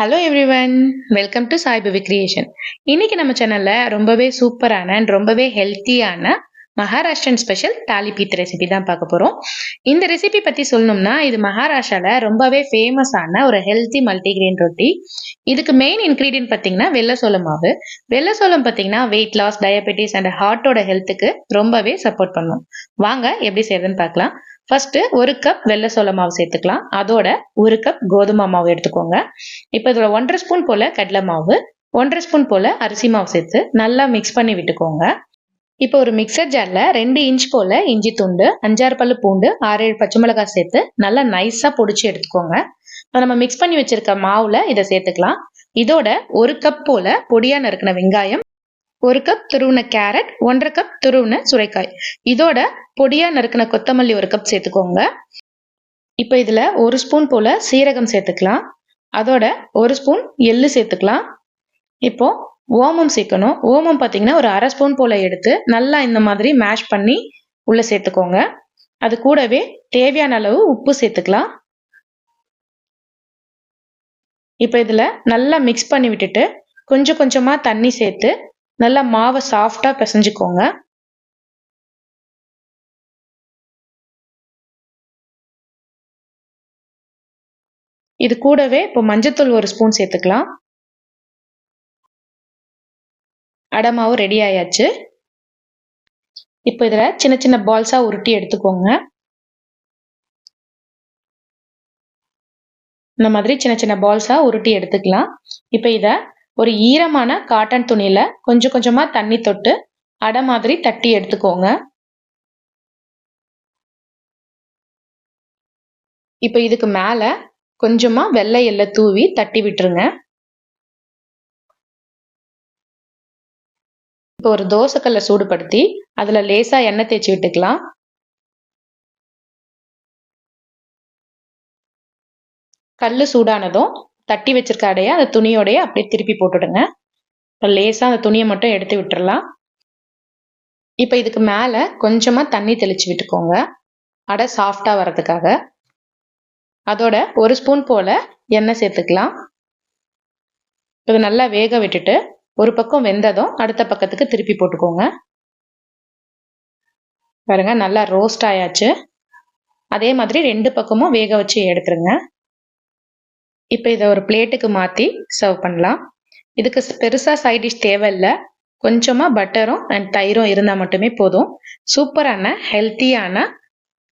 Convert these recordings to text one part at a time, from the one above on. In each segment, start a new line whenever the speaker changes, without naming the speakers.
Hello everyone, welcome to Sai Pavi creation. இன்னைக்கு நம்ம சேனல்ல ரொம்பவே சூப்பரான அண்ட் ரொம்பவே ஹெல்த்தியான மகாராஷ்டிரன் ஸ்பெஷல் தாலி பீத் ரெசிபி தான் பார்க்க போறோம். இந்த ரெசிபி பத்தி சொல்லணும்னா, இது மகாராஷ்டிரால ரொம்பவே ஃபேமஸான ஒரு ஹெல்த்தி மல்டிகிரெயின் ரொட்டி. இதுக்கு மெயின் இன்கிரீடியன்ட் பார்த்தீங்கன்னா வெள்ளை சோள மாவு. வெள்ளை சோளம் பார்த்தீங்கன்னா வெயிட் லாஸ், டயபெட்டிஸ் அண்ட் ஹார்ட்டோட ஹெல்த்துக்கு ரொம்பவே சப்போர்ட் பண்ணும். வாங்க எப்படி செய்யறதுன்னு பார்க்கலாம். ஃபர்ஸ்ட் ஒரு கப் வெள்ளை சோள மாவு சேர்த்துக்கலாம். அதோட ஒரு கப் கோதுமை மாவு எடுத்துக்கோங்க. இப்போ இதோட 1.5 ஸ்பூன் போல கடலை மாவு, 1.5 ஸ்பூன் போல அரிசி மாவு சேர்த்து நல்லா மிக்ஸ் பண்ணி விட்டுக்கோங்க. இப்போ ஒரு மிக்சர் ஜார்ல 2 இன்ச் போல இஞ்சி துண்டு, 5-6 பல்லு பூண்டு, 6-7 பச்சை மிளகாய் சேர்த்து நல்லா நைஸா பொடிச்சு எடுத்துக்கோங்க. நம்ம மிக்ஸ் பண்ணி வச்சிருக்க மாவுல இதை சேர்த்துக்கலாம். இதோட ஒரு கப் போல பொடியா நறுக்கின வெங்காயம், ஒரு கப் துருவின கேரட், 1.5 கப் துருவின சுரைக்காய், இதோட பொடியா நறுக்கின கொத்தமல்லி ஒரு கப் சேர்த்துக்கோங்க. இப்போ இதுல ஒரு ஸ்பூன் போல சீரகம் சேர்த்துக்கலாம். அதோட ஒரு ஸ்பூன் எள்ளு சேர்த்துக்கலாம். இப்போ ஓமம் சேர்க்கணும். ஓமம் பார்த்தீங்கன்னா ஒரு 1/2 ஸ்பூன் போல எடுத்து நல்லா இந்த மாதிரி மேஷ் பண்ணி உள்ள சேர்த்துக்கோங்க. அது கூடவே தேவையான அளவு உப்பு சேர்த்துக்கலாம். இப்போ இதுல நல்லா மிக்ஸ் பண்ணி விட்டுட்டு கொஞ்சம் கொஞ்சமா தண்ணி சேர்த்து நல்லா மாவை சாஃப்டா பிசைஞ்சுக்கோங்க. இது கூடவே இப்போ மஞ்சத்தூள் ஒரு ஸ்பூன் சேர்த்துக்கலாம். அடை மாவு ரெடி ஆயாச்சு. இப்போ இதுல சின்ன சின்ன பால்ஸா உருட்டி எடுத்துக்கோங்க. இந்த மாதிரி சின்ன சின்ன பால்ஸா உருட்டி எடுத்துக்கலாம். இப்போ இத ஒரு ஈரமான காட்டன் துணியில கொஞ்சம் கொஞ்சமா தண்ணி தொட்டு அடை மாதிரி தட்டி எடுத்துக்கோங்க. இப்போ இதுக்கு மேல கொஞ்சமா வெள்ளை எள்ளை தூவி தட்டி விட்டுருங்க. இப்போ ஒரு தோசைக்கல்லை சூடுபடுத்தி அதுல லேசா எண்ணெய் தேய்ச்சி விட்டுக்கலாம். கல்லு சூடானதும் தட்டி வச்சிருக்க அடைய அந்த துணியோடைய அப்படியே திருப்பி போட்டுடுங்க. இப்போ லேசா அந்த துணியை மட்டும் எடுத்து விட்டுறலாம். இப்போ இதுக்கு மேல கொஞ்சமா தண்ணி தெளிச்சு விட்டுக்கோங்க, அடை சாஃப்டா வர்றதுக்காக. அதோட ஒரு ஸ்பூன் போல எண்ணெய் சேர்த்துக்கலாம். இது நல்லா வேக விட்டுட்டு ஒரு பக்கம் வெந்ததும் அடுத்த பக்கத்துக்கு திருப்பி போட்டுக்கோங்க. பாருங்க, நல்லா ரோஸ்ட் ஆயாச்சு. அதே மாதிரி 2 பக்கமும் வேக வச்சு எடுத்துருங்க. இப்போ இதை ஒரு பிளேட்டுக்கு மாற்றி சர்வ் பண்ணலாம். இதுக்கு பெருசாக சைட் டிஷ் தேவையில்லை. கொஞ்சமாக பட்டரும் அண்ட் தயிரும் இருந்தால் மட்டுமே போதும். சூப்பரான ஹெல்த்தியான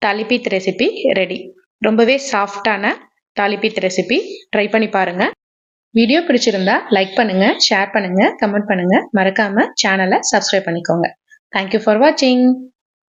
தாலிபீத் ரெசிபி ரெடி. ரொம்பவே சாஃப்டான தாலிபீத் ரெசிபி ட்ரை பண்ணி பாருங்க. வீடியோ பிடிச்சிருந்தா லைக் பண்ணுங்க, ஷேர் பண்ணுங்க, கமெண்ட் பண்ணுங்க. மறக்காம சேனலை சப்ஸ்கிரைப் பண்ணிக்கோங்க. தேங்க்யூ ஃபார் வாட்சிங்.